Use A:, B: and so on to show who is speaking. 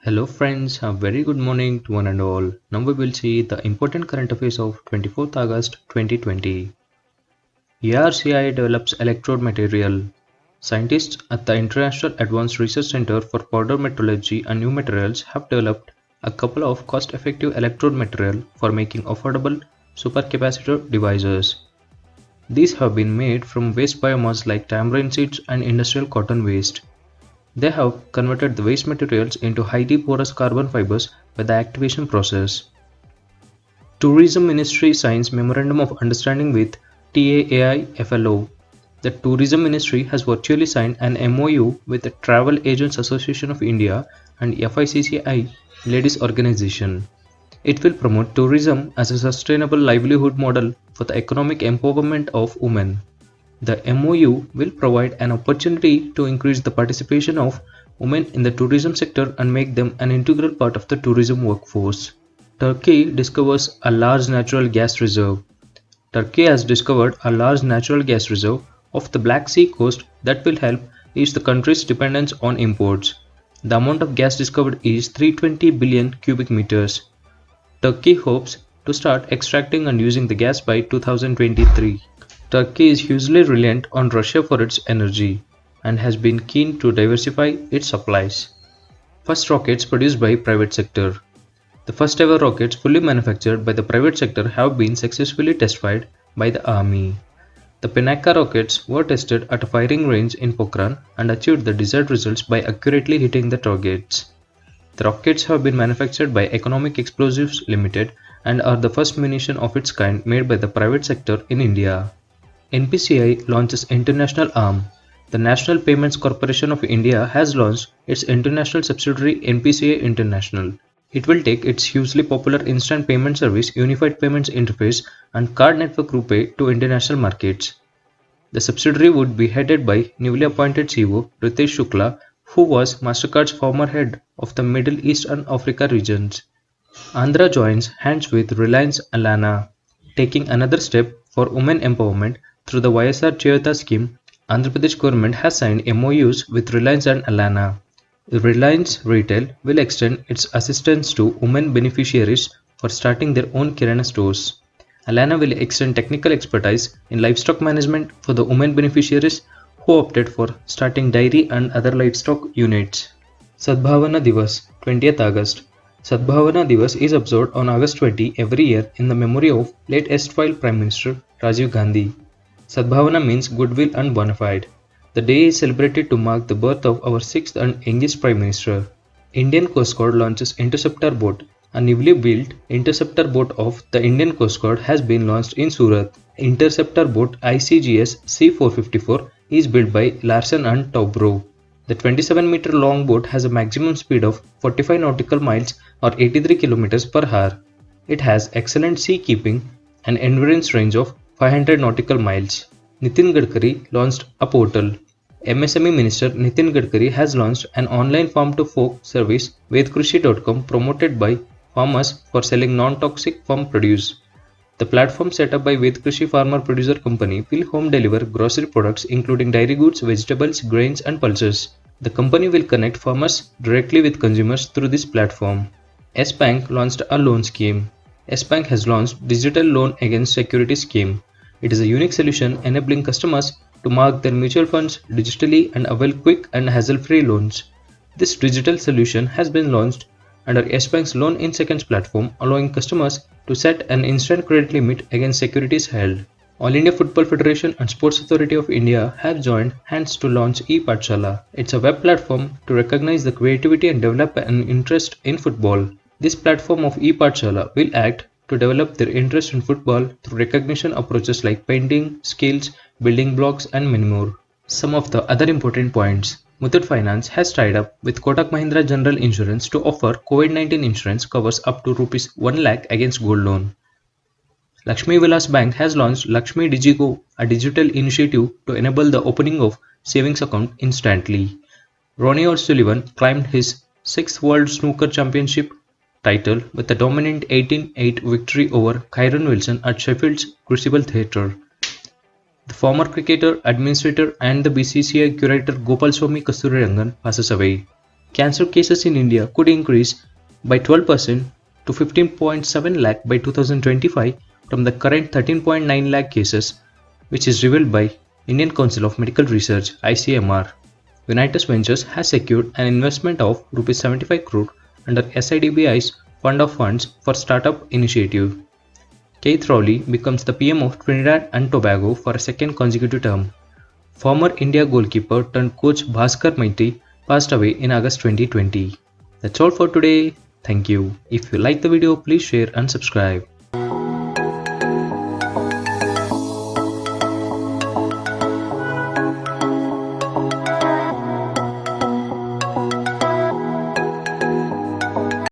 A: Hello friends, a very good morning to one and all. Now we will see the important current affairs of 24th August 2020. ARCI develops electrode material. Scientists at the International Advanced Research Center for Powder Metrology and New Materials have developed a couple of cost-effective electrode material for making affordable supercapacitor devices. These have been made from waste biomass like tamarind seeds and industrial cotton waste. They have converted the waste materials into highly porous carbon fibers by the activation process. Tourism Ministry signs Memorandum of Understanding with TAAI-FLO. The Tourism Ministry has virtually signed an MOU with the Travel Agents Association of India and FICCI Ladies Organization. It will promote tourism as a sustainable livelihood model for the economic empowerment of women. The MOU will provide an opportunity to increase the participation of women in the tourism sector and make them an integral part of the tourism workforce. Turkey discovers a large natural gas reserve. Turkey has discovered a large natural gas reserve off the Black Sea coast that will help ease the country's dependence on imports. The amount of gas discovered is 320 billion cubic meters. Turkey hopes to start extracting and using the gas by 2023. Turkey is hugely reliant on Russia for its energy and has been keen to diversify its supplies. First rockets produced by private sector. The first ever rockets fully manufactured by the private sector have been successfully test-fired by the army. The Pinaka rockets were tested at a firing range in Pokhran and achieved the desired results by accurately hitting the targets. The rockets have been manufactured by Economic Explosives Limited and are the first munition of its kind made by the private sector in India. NPCI launches international arm. The National Payments Corporation of India has launched its international subsidiary NPCI International. It will take its hugely popular instant payment service Unified Payments Interface and card network RuPay to international markets. The subsidiary would be headed by newly appointed CEO Ritesh Shukla, who was Mastercard's former head of the Middle East and Africa regions. Andhra joins hands with Reliance Alana, taking another step for women empowerment through the YSR Chayota scheme. Andhra Pradesh government has signed MOUs with Reliance and Alana. Reliance Retail will extend its assistance to women beneficiaries for starting their own Kirana stores. Alana will extend technical expertise in livestock management for the women beneficiaries who opted for starting dairy and other livestock units. Sadbhavana Divas, 20th August. Sadbhavana Divas is observed on August 20 every year in the memory of late erstwhile Prime Minister Rajiv Gandhi. Sadbhavana means goodwill and bona fide. The day is celebrated to mark the birth of our sixth and youngest Prime Minister. Indian Coast Guard launches Interceptor boat. A newly built interceptor boat of the Indian Coast Guard has been launched in Surat. Interceptor boat ICGS C454 is built by Larsen and Toubro. The 27-meter long boat has a maximum speed of 45 nautical miles or 83 km per hour. It has excellent sea keeping and endurance range of 500 nautical miles. Nitin Gadkari launched a portal. MSME Minister Nitin Gadkari has launched an online farm-to-fork service Vedkrushi.com promoted by farmers for selling non-toxic farm produce. The platform set up by Vedkrushi Farmer Producer Company will home deliver grocery products including dairy goods, vegetables, grains and pulses. The company will connect farmers directly with consumers through this platform. S-Bank launched a loan scheme. S-Bank has launched Digital Loan Against Security scheme. It is a unique solution enabling customers to mark their mutual funds digitally and avail quick and hassle-free loans. This digital solution has been launched under S-Bank's Loan in Seconds platform, allowing customers to set an instant credit limit against securities held. All India Football Federation and Sports Authority of India have joined hands to launch ePathshala. It's a web platform to recognize the creativity and develop an interest in football. This platform of ePathshala will act to develop their interest in football through recognition approaches like painting, skills, building blocks and many more. Some of the other important points. Muthoot Finance has tied up with Kotak Mahindra General Insurance to offer COVID-19 insurance covers up to Rs 1 lakh against gold loan. Lakshmi Vilas Bank has launched Lakshmi DigiGo, a digital initiative to enable the opening of savings account instantly. Ronnie O'Sullivan climbed his 6th World Snooker Championship title with a dominant 18-8 victory over Kyron Wilson at Sheffield's Crucible Theatre. The former cricketer, administrator, and the BCCI curator Gopalswamy Kasturirangan passes away. Cancer cases in India could increase by 12% to 15.7 lakh by 2025 from the current 13.9 lakh cases, which is revealed by Indian Council of Medical Research (ICMR). Unitas Ventures has secured an investment of Rs 75 crore under SIDBI's Fund of Funds for Startup Initiative. Keith Rowley becomes the PM of Trinidad and Tobago for a second consecutive term. Former India goalkeeper turned coach Bhaskar Maity passed away in August 2020. That's all for today. Thank you. If you like the video, please share and subscribe.